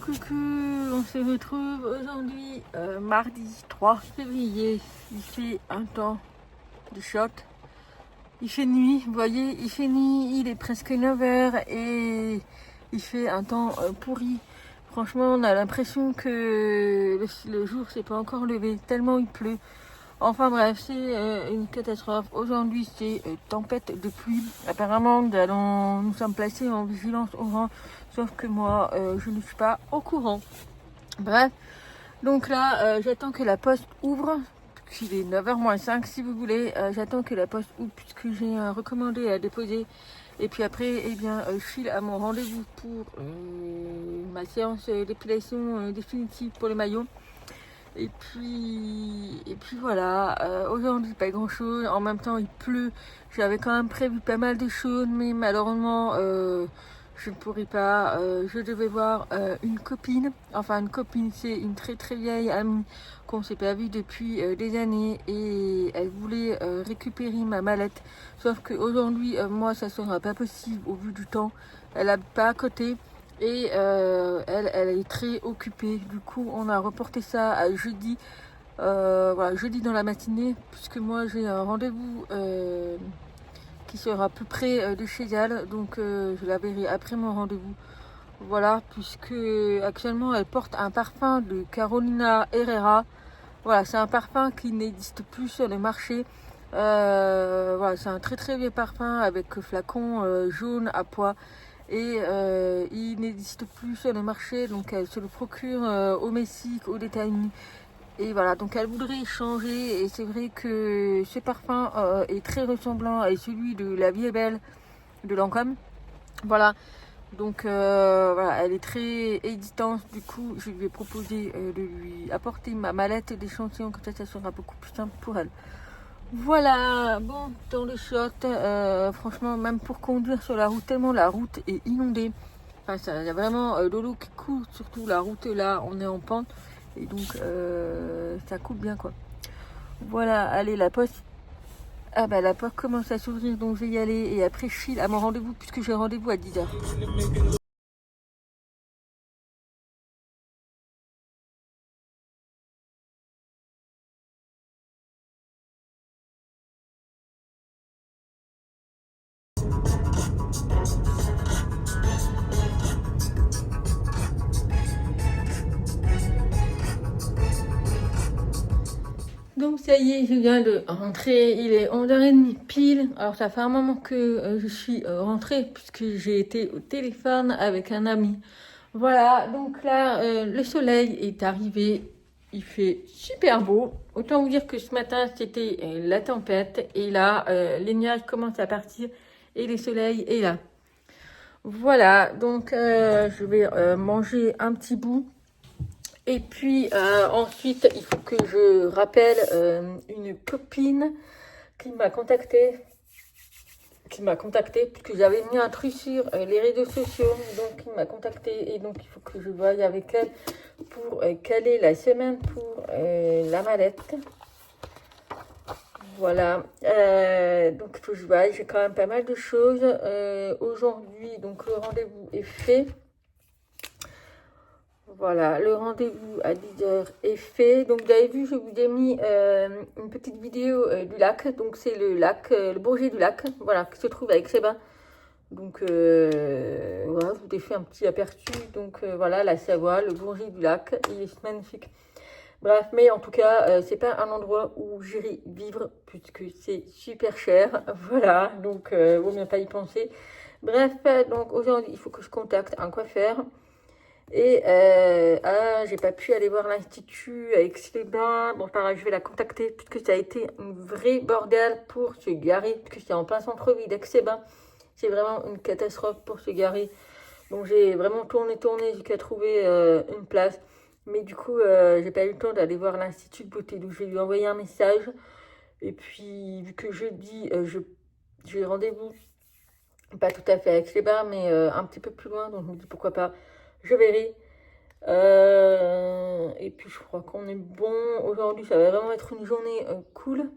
coucou, on se retrouve aujourd'hui, mardi 3 février. Il fait un temps de choc. Il fait nuit, vous voyez, il fait nuit, il est presque 9h et il fait un temps pourri. Franchement, on a l'impression que le jour s'est pas encore levé, tellement il pleut. Enfin bref, c'est une catastrophe. Aujourd'hui, c'est tempête de pluie. Apparemment, nous sommes placés en vigilance orange, sauf que moi, je ne suis pas au courant. Bref, donc là, j'attends que la poste ouvre. Il est 9h moins 5 si vous voulez. J'attends que la poste ouvre puisque j'ai un recommandé à déposer. Et puis après, eh bien, je file à mon rendez-vous pour ma séance d'épilation définitive pour les maillots. Et puis voilà, aujourd'hui pas grand chose, en même temps il pleut, j'avais quand même prévu pas mal de choses, mais malheureusement je ne pourrais pas, je devais voir une copine, c'est une très très vieille amie qu'on s'est pas vue depuis des années et elle voulait récupérer ma mallette, sauf qu'aujourd'hui moi ça sera pas possible au vu du temps, elle habite pas à côté. Et elle est très occupée. Du coup, on a reporté ça à jeudi. Voilà, jeudi dans la matinée, puisque moi j'ai un rendez-vous qui sera à peu près de chez elle. Donc je la verrai après mon rendez-vous. Voilà, puisque actuellement elle porte un parfum de Carolina Herrera. Voilà, c'est un parfum qui n'existe plus sur le marché. Voilà, c'est un très très vieux parfum avec flacon jaune à pois. Et il n'existe plus sur le marché, donc elle se le procure au Mexique, aux États-Unis. Et voilà, donc elle voudrait changer, et c'est vrai que ce parfum est très ressemblant à celui de La Vie est Belle de Lancôme. Voilà, donc voilà, elle est très hésitante, du coup je lui ai proposé de lui apporter ma mallette d'échantillon, comme ça sera beaucoup plus simple pour elle. Voilà, bon, dans le shot, franchement, même pour conduire sur la route, tellement la route est inondée. Enfin, il y a vraiment de l'eau qui coule, surtout la route là, on est en pente. Et donc, ça coule bien quoi. Voilà, allez, la poste. Ah bah, la porte commence à s'ouvrir, donc je vais y aller. Et après, je file à mon rendez-vous, puisque j'ai rendez-vous à 10h. Donc ça y est, je viens de rentrer, il est 11h30 pile. Alors ça fait un moment que je suis rentrée puisque j'ai été au téléphone avec un ami. Voilà, donc là le soleil est arrivé, il fait super beau. Autant vous dire que ce matin c'était la tempête et là les nuages commencent à partir et le soleil est là. Voilà, donc je vais manger un petit bout. Et puis ensuite, il faut que je rappelle une copine qui m'a contactée, puisque j'avais mis un truc sur les réseaux sociaux, donc il m'a contactée et donc il faut que je voie avec elle pour caler la semaine pour la mallette. Voilà, donc il faut que je voie, j'ai quand même pas mal de choses aujourd'hui, donc le rendez-vous est fait. Voilà, le rendez-vous à 10h est fait. Donc, vous avez vu, je vous ai mis une petite vidéo du lac. Donc, c'est le lac, le Bourget du lac, voilà, qui se trouve à Aix-les-Bains. Donc, voilà, je vous ai fait un petit aperçu. Donc, voilà, la Savoie, le Bourget du lac, il est magnifique. Bref, mais en tout cas, c'est pas un endroit où j'irai vivre, puisque c'est super cher. Voilà, donc, vaut mieux pas y penser. Bref, donc, aujourd'hui, il faut que je contacte un coiffeur. Et j'ai pas pu aller voir l'Institut à Aix-les-Bains. Bon, pareil, je vais la contacter puisque ça a été un vrai bordel pour se garer, puisque c'est en plein centre-ville d'Aix-les-Bains. C'est vraiment une catastrophe pour se garer. Donc j'ai vraiment tourné jusqu'à trouver une place. Mais du coup, j'ai pas eu le temps d'aller voir l'Institut de beauté. Donc je vais lui envoyer un message. Et puis, vu que jeudi, j'ai rendez-vous, pas tout à fait à Aix-les-Bains, mais un petit peu plus loin. Donc je me dis pourquoi pas. Je verrai. Et puis je crois qu'on est bon. Aujourd'hui, ça va vraiment être une journée cool.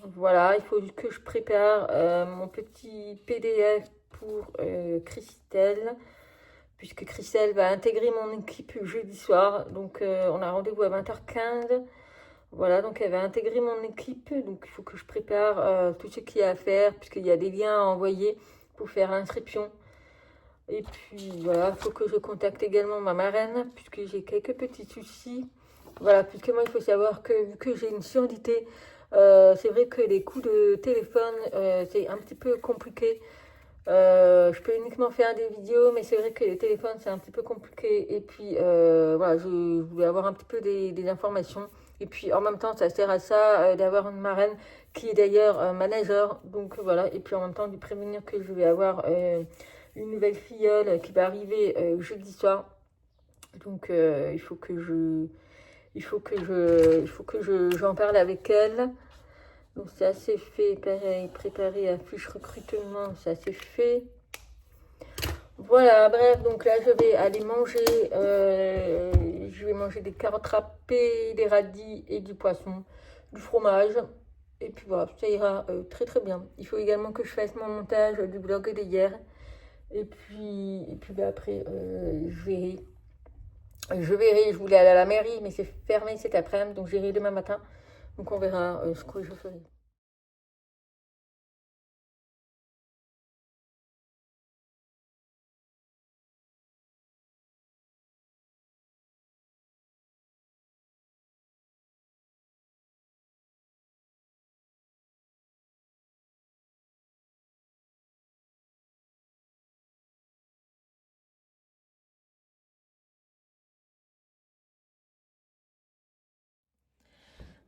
Voilà, il faut que je prépare mon petit PDF pour Christelle. puisque Christelle va intégrer mon équipe jeudi soir. Donc on a rendez-vous à 20h15. Voilà, donc elle va intégrer mon équipe. Donc il faut que je prépare tout ce qu'il y a à faire, puisqu'il y a des liens à envoyer pour faire l'inscription. Et puis voilà, il faut que je contacte également ma marraine, puisque j'ai quelques petits soucis. Voilà, puisque moi il faut savoir que vu que j'ai une surdité, c'est vrai que les coups de téléphone, c'est un petit peu compliqué. Je peux uniquement faire des vidéos, mais c'est vrai que les téléphones, c'est un petit peu compliqué. Et puis, voilà, je voulais avoir un petit peu des informations. Et puis, en même temps, ça sert à ça d'avoir une marraine qui est d'ailleurs manager. Donc, voilà. Et puis, en même temps, de prévenir que je vais avoir une nouvelle filleule qui va arriver jeudi soir. Donc, j'en parle avec elle. Donc ça c'est fait, pareil, préparer la fiche recrutement, ça c'est fait. Voilà, bref, donc là je vais aller manger, je vais manger des carottes râpées, des radis et du poisson, du fromage. Et puis voilà, ça ira très très bien. Il faut également que je fasse mon montage du vlog d'hier. Et puis après, je verrai. Je voulais aller à la mairie, mais c'est fermé cet après-midi, donc j'irai demain matin. Donc on verra ce que je ferai.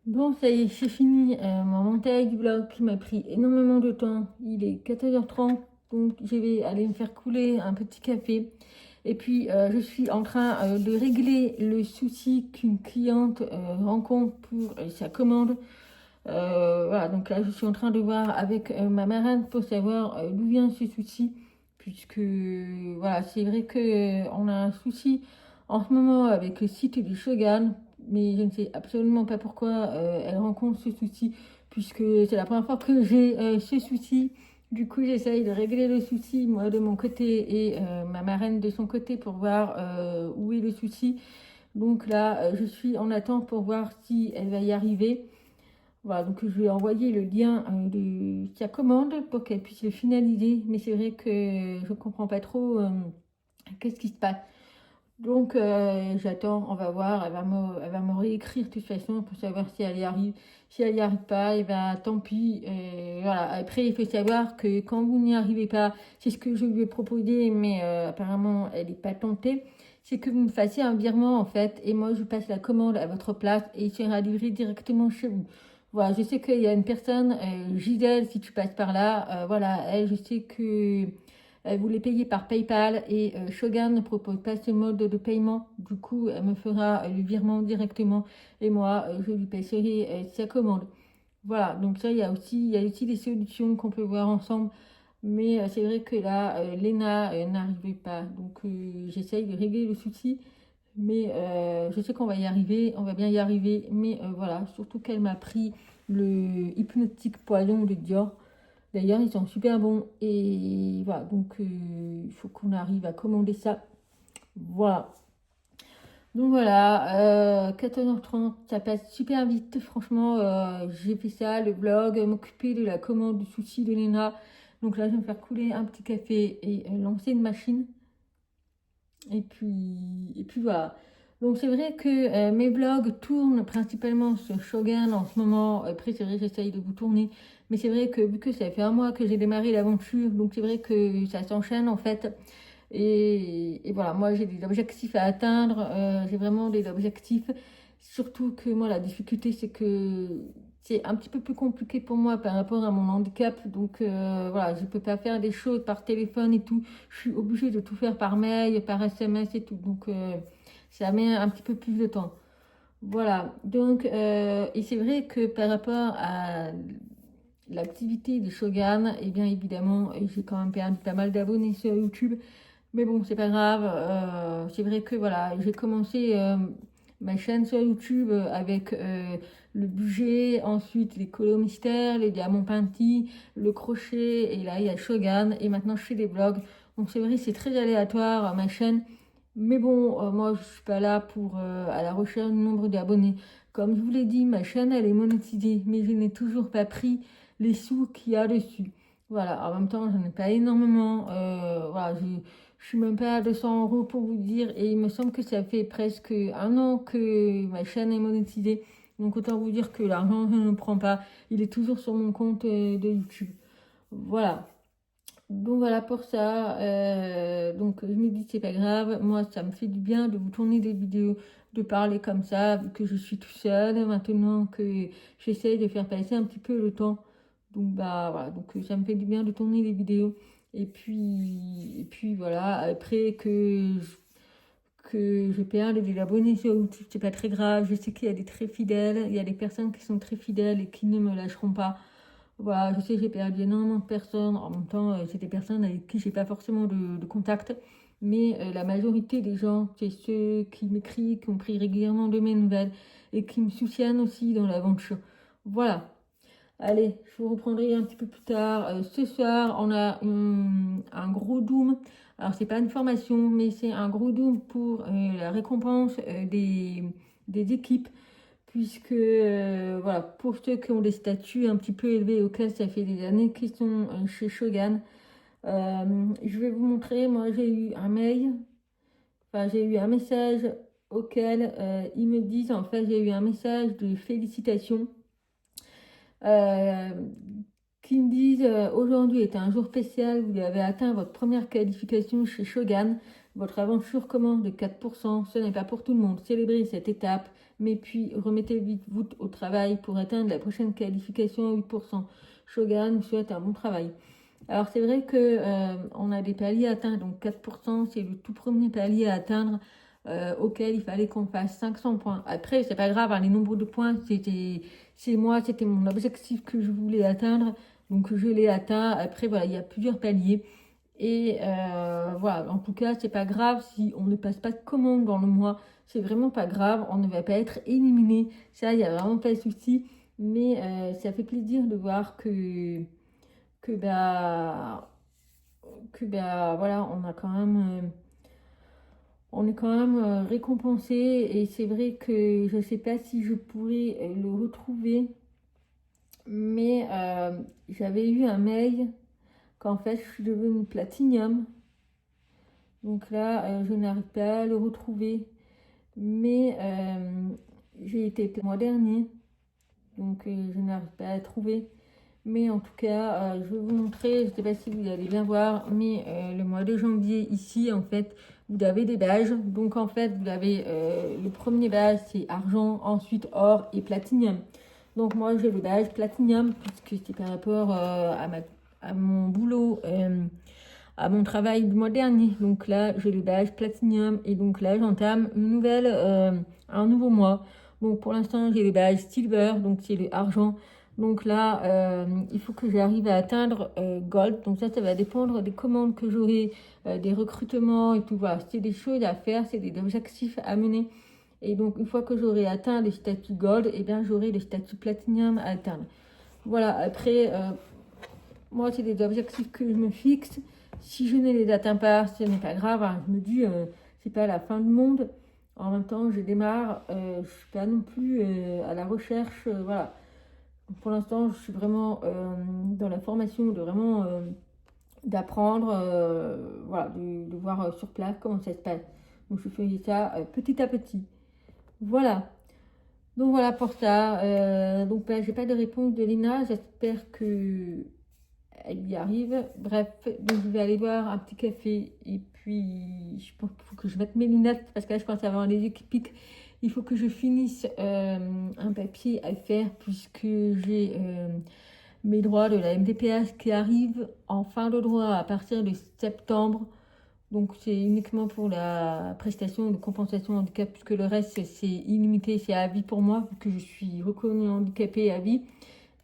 Bon, ça y est, c'est fini. Mon montage du vlog qui m'a pris énormément de temps. Il est 14h30, donc je vais aller me faire couler un petit café. Et puis, je suis en train de régler le souci qu'une cliente rencontre pour sa commande. Voilà, donc là, je suis en train de voir avec ma marraine pour savoir d'où vient ce souci. Puisque, voilà, c'est vrai qu'on a un souci en ce moment avec le site du Shogun, mais je ne sais absolument pas pourquoi elle rencontre ce souci, puisque c'est la première fois que j'ai ce souci. Du coup, j'essaye de régler le souci, moi de mon côté, et ma marraine de son côté, pour voir où est le souci. Donc là, je suis en attente pour voir si elle va y arriver. Voilà, donc je lui ai envoyé le lien de sa commande pour qu'elle puisse le finaliser. Mais c'est vrai que je ne comprends pas trop qu'est-ce qui se passe. Donc j'attends, on va voir. Elle va me réécrire de toute façon pour savoir si elle y arrive. Si elle n'y arrive pas, et ben tant pis. Voilà. Après, il faut savoir que quand vous n'y arrivez pas, c'est ce que je lui ai proposé, mais apparemment elle n'est pas tentée. C'est que vous me fassiez un virement en fait, et moi je passe la commande à votre place et il sera livré directement chez vous. Voilà, je sais qu'il y a une personne, Gisèle, si tu passes par là, voilà, elle, je sais que elle voulait payer par PayPal et Shogun ne propose pas ce mode de paiement. Du coup, elle me fera le virement directement et moi, je lui paierai sa commande. Voilà, donc ça, il y a aussi des solutions qu'on peut voir ensemble. Mais c'est vrai que là, Léna n'arrivait pas. Donc, j'essaye de régler le souci. Mais je sais qu'on va y arriver, on va bien y arriver. Mais voilà, surtout qu'elle m'a pris le hypnotique poison de Dior. D'ailleurs, ils sont super bons. Et voilà, donc il faut qu'on arrive à commander ça. Voilà. Donc voilà, 14h30, ça passe super vite. Franchement, j'ai fait ça, le vlog, m'occuper de la commande du sushi de Léna. Donc là, je vais me faire couler un petit café et lancer une machine. Et puis voilà. Donc c'est vrai que mes vlogs tournent principalement sur Shogun en ce moment. Après, c'est vrai que j'essaye de vous tourner. Mais c'est vrai que vu que ça fait un mois que j'ai démarré l'aventure, donc c'est vrai que ça s'enchaîne en fait. Et voilà, moi j'ai des objectifs à atteindre. J'ai vraiment des objectifs. Surtout que moi, la difficulté, c'est que c'est un petit peu plus compliqué pour moi par rapport à mon handicap. Donc voilà, je ne peux pas faire des choses par téléphone et tout. Je suis obligée de tout faire par mail, par SMS et tout. Donc ça met un petit peu plus de temps. Voilà, donc et c'est vrai que par rapport à l'activité de Shogun, et bien évidemment, j'ai quand même perdu pas mal d'abonnés sur YouTube. Mais bon, c'est pas grave. C'est vrai que voilà, j'ai commencé ma chaîne sur YouTube avec le budget, ensuite les colos mystères, les diamants peintis, le crochet, et là il y a Shogun, et maintenant je fais des vlogs. Donc c'est vrai, c'est très aléatoire ma chaîne. Mais bon, moi je suis pas là pour à la recherche du nombre d'abonnés. Comme je vous l'ai dit, ma chaîne elle est monétisée, mais je n'ai toujours pas pris les sous qu'il y a dessus. Voilà, en même temps, j'en ai pas énormément. Voilà, je suis même pas à 200 € pour vous dire. Et il me semble que ça fait presque un an que ma chaîne est monétisée. Donc autant vous dire que l'argent, je ne le prends pas. Il est toujours sur mon compte de YouTube. Voilà. Donc voilà pour ça. Donc je me dis c'est pas grave. Moi ça me fait du bien de vous tourner des vidéos, de parler comme ça, vu que je suis tout seul. Maintenant que j'essaye de faire passer un petit peu le temps. Donc bah voilà. Donc ça me fait du bien de tourner des vidéos. Et puis voilà. Après que je perds des abonnés sur YouTube, c'est pas très grave. Je sais qu'il y a des très fidèles. Il y a des personnes qui sont très fidèles et qui ne me lâcheront pas. Voilà, je sais que j'ai perdu énormément de personnes. En même temps, c'est des personnes avec qui j'ai pas forcément de contact. Mais la majorité des gens, c'est ceux qui m'écrivent, qui ont pris régulièrement de mes nouvelles et qui me soutiennent aussi dans l'aventure. Voilà. Allez, je vous reprendrai un petit peu plus tard. Ce soir, on a un gros doom. Alors, c'est pas une formation, mais c'est un gros doom pour la récompense des équipes puisque voilà, pour ceux qui ont des statuts un petit peu élevés auxquels ça fait des années qu'ils sont chez Shogun, je vais vous montrer, moi j'ai eu un mail, enfin j'ai eu un message auquel ils me disent, en fait j'ai eu un message de félicitations euh, qui me disent aujourd'hui est un jour spécial, vous avez atteint votre première qualification chez Shogun, votre aventure commence de 4%, ce n'est pas pour tout le monde, célébrez cette étape, mais puis remettez vite vous au travail pour atteindre la prochaine qualification à 8%. Shogun vous souhaite un bon travail. Alors c'est vrai que on a des paliers à atteindre, donc 4% c'est le tout premier palier à atteindre auquel il fallait qu'on fasse 500 points. Après c'est pas grave, hein, les nombres de points c'était mon objectif que je voulais atteindre, donc je l'ai atteint. Après voilà, il y a plusieurs paliers et voilà, en tout cas c'est pas grave si on ne passe pas de commande dans le mois, c'est vraiment pas grave, on ne va pas être éliminé, ça il y a vraiment pas de souci, mais ça fait plaisir de voir que bah voilà, on est quand même récompensé et c'est vrai que je sais pas si je pourrais le retrouver, mais j'avais eu un mail qu'en fait je suis devenue platinium. Donc là, je n'arrive pas à le retrouver, mais j'ai été le mois dernier, donc je n'arrive pas à le trouver. Mais en tout cas, je vais vous montrer, je ne sais pas si vous allez bien voir, mais le mois de janvier, ici, en fait, vous avez des badges. Donc, en fait, vous avez le premier badge, c'est argent, ensuite or et platinium. Donc, moi, j'ai le badge platinium, puisque c'est par rapport à mon boulot, à mon travail du mois dernier. Donc là, j'ai le badge platinium et donc là, j'entame un nouveau mois. Donc pour l'instant, j'ai le badge silver, donc c'est le argent. Donc là, il faut que j'arrive à atteindre gold. Donc ça va dépendre des commandes que j'aurai, des recrutements et tout. Voilà, c'est des choses à faire, c'est des objectifs à mener. Et donc, une fois que j'aurai atteint les statuts gold, et bien j'aurai les statuts platinum à atteindre. Voilà, après, moi, c'est des objectifs que je me fixe. Si je ne les atteins pas, ce n'est pas grave, hein. Je me dis, c'est pas la fin du monde. En même temps, je démarre, je suis pas non plus à la recherche, voilà. Pour l'instant, je suis vraiment dans la formation de vraiment d'apprendre, voilà, de voir sur place comment ça se passe. Donc, je fais ça petit à petit. Voilà. Donc voilà pour ça. Donc ben, j'ai pas de réponse de Lina. J'espère que elle y arrive. Bref, donc je vais aller boire un petit café et puis je pense qu'il faut que je mette mes lunettes parce que là je pense avoir les yeux qui piquent. Il faut que je finisse un papier à faire puisque j'ai mes droits de la MDPH qui arrivent en fin de droit à partir de septembre. Donc c'est uniquement pour la prestation de compensation handicap puisque le reste c'est illimité, c'est à vie pour moi vu que je suis reconnue handicapée à vie.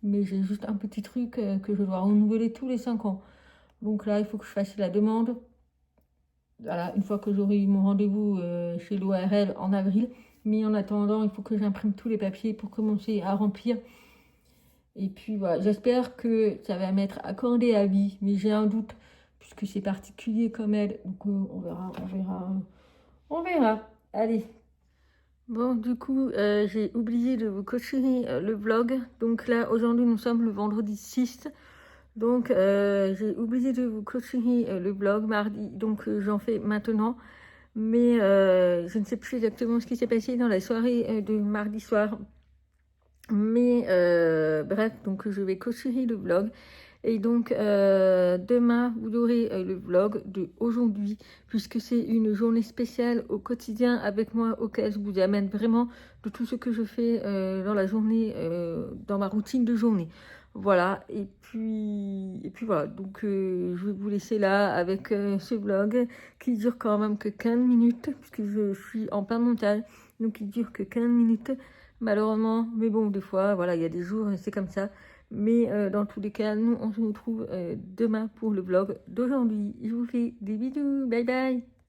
Mais j'ai juste un petit truc que je dois renouveler tous les 5 ans. Donc là, il faut que je fasse la demande. Voilà, une fois que j'aurai eu mon rendez-vous chez l'ORL en avril. Mais en attendant, il faut que j'imprime tous les papiers pour commencer à remplir. Et puis voilà, j'espère que ça va m'être accordé à vie. Mais j'ai un doute puisque c'est particulier comme elle. Donc on verra. Allez. Bon, du coup, j'ai oublié de vous cocher le vlog. Donc là, aujourd'hui, nous sommes le vendredi 6. Donc, j'ai oublié de vous cocher le vlog mardi. Donc, j'en fais maintenant. Mais je ne sais plus exactement ce qui s'est passé dans la soirée de mardi soir. Mais bref, donc je vais cocher le vlog. Et donc, demain, vous aurez le vlog de aujourd'hui, puisque c'est une journée spéciale au quotidien avec moi, auquel je vous amène vraiment de tout ce que je fais dans la journée, dans ma routine de journée. Voilà, et puis voilà, donc je vais vous laisser là avec ce vlog qui dure quand même que 15 minutes, puisque je suis en plein montage, donc il dure que 15 minutes, malheureusement, mais bon, des fois, voilà, il y a des jours, c'est comme ça. Mais dans tous les cas, nous, on se retrouve demain pour le vlog d'aujourd'hui. Je vous fais des bisous. Bye bye.